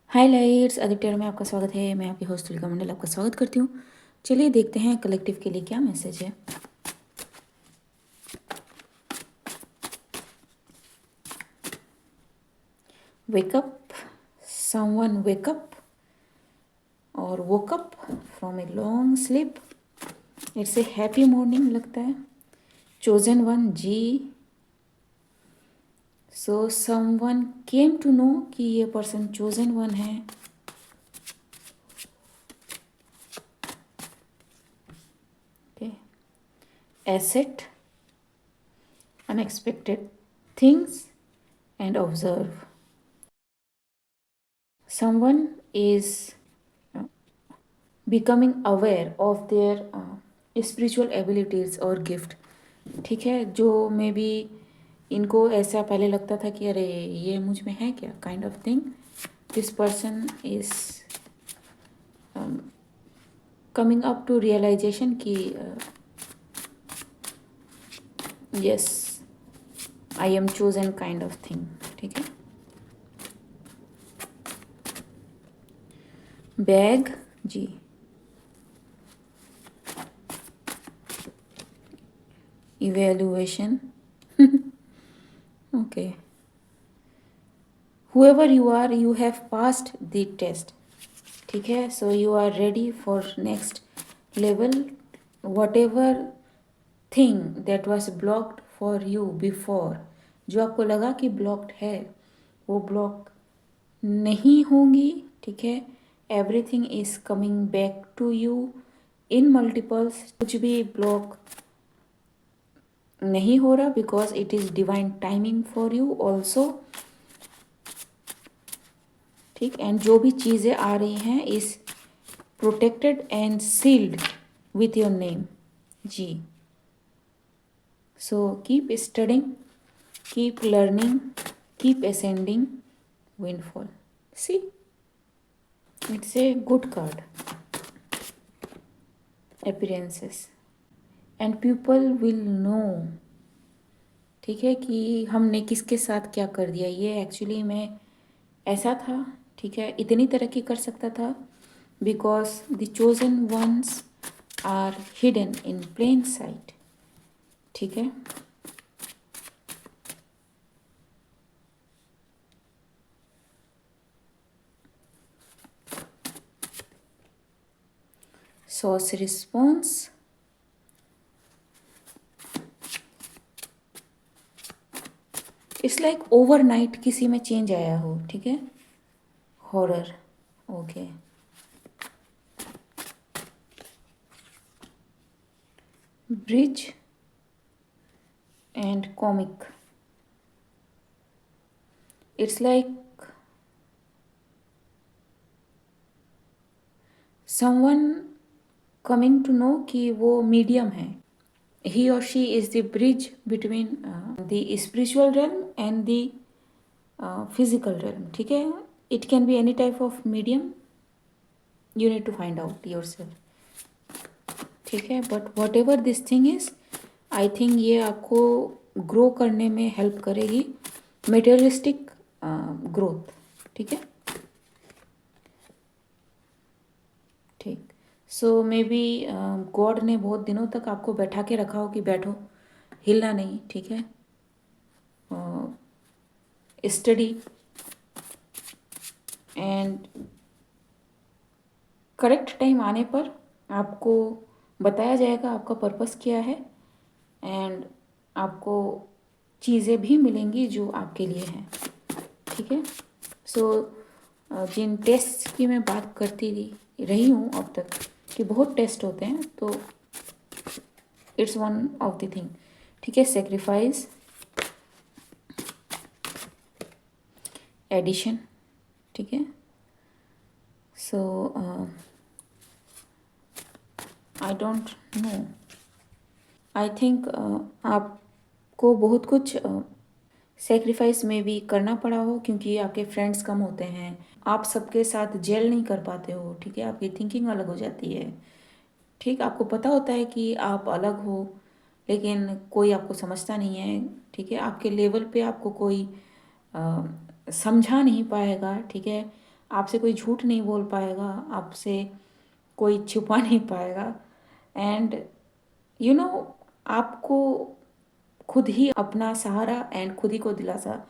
हाय lights Aditya में आपका स्वागत है। मैं आपकी होस्ट तुलिका मंडल आपका स्वागत करती हूँ। चलिए देखते हैं कलेक्टिव के लिए क्या मैसेज है। वेकअप, समवन वेकअप और woke up from a long sleep. It's a happy morning लगता है। चोजन वन जी, so someone came to know कि ये पर्सन चोजन वन है। Accept, unexpected things and observe. Someone is becoming aware of their spiritual abilities और gift। ठीक है, जो मे बी इनको ऐसा पहले लगता था कि अरे ये मुझ में है क्या, kind of thing. This person is coming up to realization कि yes I am chosen kind of thing. ठीक है, बैग जी, evaluation okay, whoever you are you have passed the test। ठीक है, so you are ready for next level. Whatever thing that was blocked for you before, जो आपको लगा कि blocked है वो ब्लॉक नहीं होंगी। ठीक है, everything is coming back to you in multiples. कुछ भी ब्लॉक नहीं हो रहा because it is divine timing for you also. ठीक, एंड जो भी चीज़ें आ रही हैं is protected and sealed with your name जी। So keep studying, keep learning, keep ascending, windfall। See, it's a good card, appearances, and people will know। ठीक है, कि हमने किसके साथ क्या कर दिया, ये एक्चुअली में ऐसा था। ठीक है, इतनी तरक्की कर सकता था because the chosen ones are hidden in plain sight. ठीक है, sauce response, it's like overnight किसी में चेंज आया हो। ठीक है, horror okay, bridge and comic. It's like someone coming to know कि वो मीडियम है। he or she is the bridge between the spiritual realm and the physical realm। ठीक है, it can be any type of medium, you need to find out yourself। ठीक है, but whatever this thing is, I think ये आपको grow करने में help करेगी, materialistic growth. ठीक है, ठीक। सो मे बी गॉड ने बहुत दिनों तक आपको बैठा के रखा हो कि बैठो, हिलना नहीं। ठीक है, स्टडी एंड करेक्ट टाइम आने पर आपको बताया जाएगा आपका पर्पस क्या है, एंड आपको चीज़ें भी मिलेंगी जो आपके लिए हैं। ठीक है, सो जिन टेस्ट की मैं बात करती रही हूँ अब तक कि बहुत टेस्ट होते हैं, तो it's one of the thing. ठीक है, सेक्रीफाइस, एडिशन। ठीक है, so I don't know, I think आपको बहुत कुछ सेक्रीफाइस में भी करना पड़ा हो, क्योंकि आपके फ्रेंड्स कम होते हैं, आप सबके साथ जेल नहीं कर पाते हो। ठीक है, आपकी थिंकिंग अलग हो जाती है। ठीक, आपको पता होता है कि आप अलग हो, लेकिन कोई आपको समझता नहीं है। ठीक है, आपके लेवल पे आपको कोई समझा नहीं पाएगा। ठीक है, आपसे कोई झूठ नहीं बोल पाएगा, आपसे कोई छुपा नहीं पाएगा। एंड यू नो आपको खुद ही अपना सहारा एंड खुद ही को दिलासा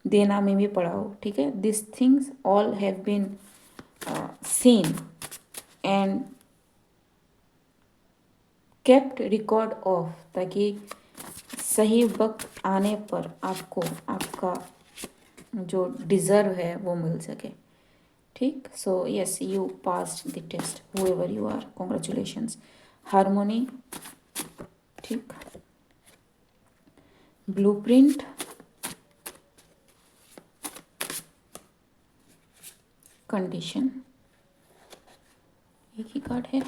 देना में भी पड़ा हो, ठीक है। This things all have been seen and kept record of, ताकि सही वक्त आने पर आपको आपका जो डिज़र्व है वो मिल सके, ठीक। So yes, you passed the test, however you are, congratulations. Harmony, ठीक। ब्लूप्रिंट, कंडीशन, एक ही कार्ड है,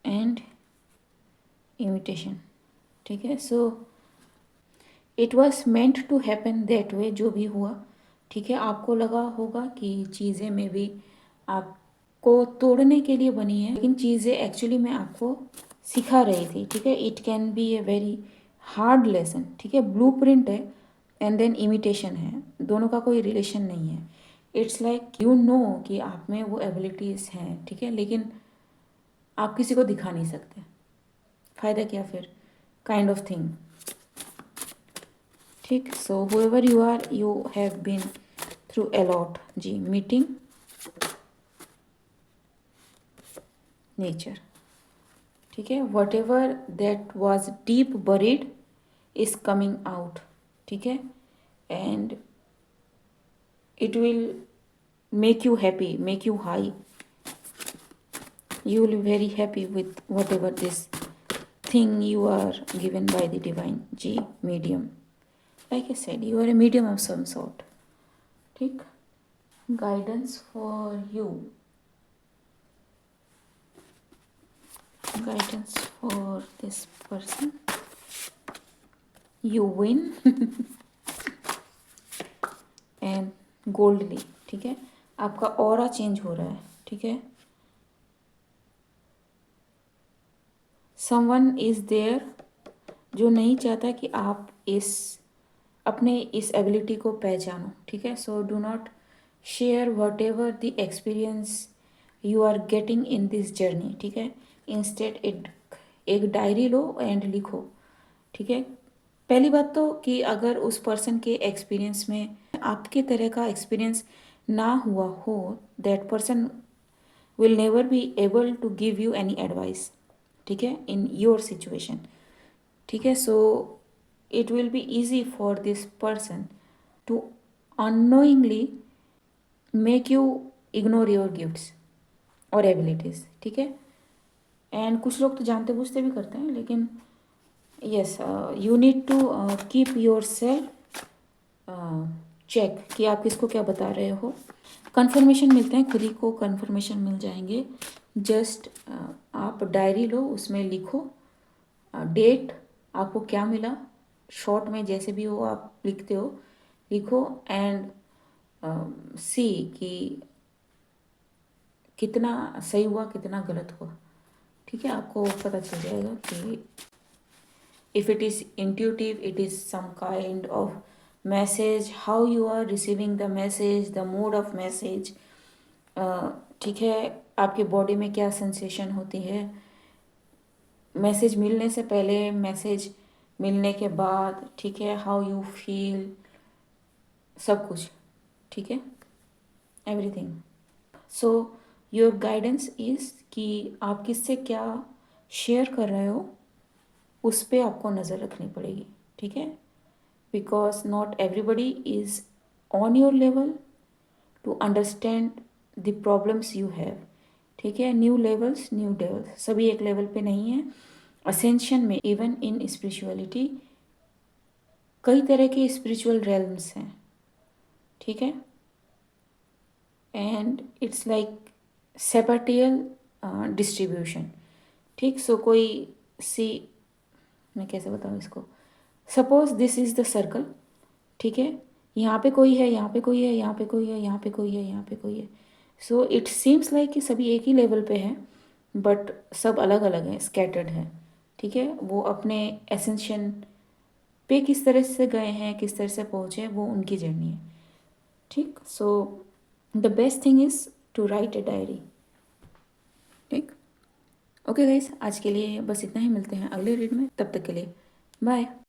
एंड इमिटेशन, ठीक है। So it was meant to happen that way, जो भी हुआ, ठीक है। आपको लगा होगा कि चीज़ें में भी आपको तोड़ने के लिए बनी है, लेकिन चीज़ें एक्चुअली में आपको सिखा रही थी, ठीक है। It can be a very hard lesson, ठीक है। ब्लू प्रिंट है एंड देन इमिटेशन है, दोनों का कोई रिलेशन नहीं है। इट्स लाइक यू नो कि आप में वो एबिलिटीज़ हैं, ठीक है, लेकिन आप किसी को दिखा नहीं सकते, फ़ायदा क्या फिर, काइंड ऑफ थिंग, ठीक। So whoever you are, you have been through a lot जी। मीटिंग, नेचर, ठीक है। Whatever that was deep buried is coming out, ठीक है। And it will make you happy, make you high. You will be very happy with whatever this thing you are given by the divine. G, medium. Like I said, you are a medium of some sort. ठीक, guidance for you. Guidance for this person. You win. And goldly, ठीक है। आपका aura change हो रहा है, ठीक है। Someone is there जो नहीं चाहता कि आप अपने इस एबिलिटी को पहचानो, ठीक है। So do not share whatever the experience you are getting in this journey, ठीक है। इंस्टेड एक डायरी लो एंड लिखो, ठीक है। पहली बात तो कि अगर उस पर्सन के एक्सपीरियंस में आपके तरह का एक्सपीरियंस ना हुआ हो, that person will never be able to give you any advice, ठीक है, इन योर सिचुएशन, ठीक है। So it will be easy for this person to unknowingly make you ignore your gifts और एबिलिटीज़, ठीक है। एंड कुछ लोग तो जानते बूझते भी करते हैं, लेकिन yes, you need to keep yourself check कि आप किसको क्या बता रहे हो। कन्फर्मेशन मिलते हैं, खुद ही को कन्फर्मेशन मिल जाएंगे। जस्ट आप डायरी लो, उसमें लिखो डेट, आपको क्या मिला, शॉर्ट में जैसे भी हो आप लिखते हो, लिखो एंड सी कि कितना सही हुआ कितना गलत हुआ, ठीक है। आपको पता चल जाएगा कि if it is intuitive, it is some kind of message, how you are receiving the message, the mode of message, ठीक है। आपके बॉडी में क्या सेंसेशन होती है मैसेज मिलने से पहले, मैसेज मिलने के बाद, ठीक है। हाउ यू फील, सब कुछ, ठीक है, everything. So your guidance is कि आप किससे क्या शेयर कर रहे हो, उस पर आपको नज़र रखनी पड़ेगी, ठीक है। Because not everybody is on your level to understand the problems you have, ठीक है। न्यू लेवल्स, न्यू डेवल्स, सभी एक लेवल पे नहीं है। असेंशन में, इवन इन स्पिरिचुअलिटी, कई तरह के स्पिरिचुअल रेल्म्स हैं, ठीक है। एंड इट्स लाइक सेपेटियल डिस्ट्रीब्यूशन, ठीक। सो कोई सी, मैं कैसे बताऊँ इसको, suppose this is the circle, ठीक है। यहाँ पे कोई है, यहाँ पे कोई है, यहाँ पे कोई है, यहाँ पे कोई है, यहाँ पे कोई है। सो इट सीम्स लाइक कि सभी एक ही लेवल पे हैं, बट सब अलग अलग हैं, स्कैटर्ड है, ठीक है। वो अपने एसेंशन पे किस तरह से गए हैं, किस तरह से पहुँचे, वो उनकी जर्नी है, ठीक। So the best thing is to write a diary. ठीक, ओके गाइस, आज के लिए बस इतना ही। मिलते हैं अगले रीड में, तब तक के लिए बाय।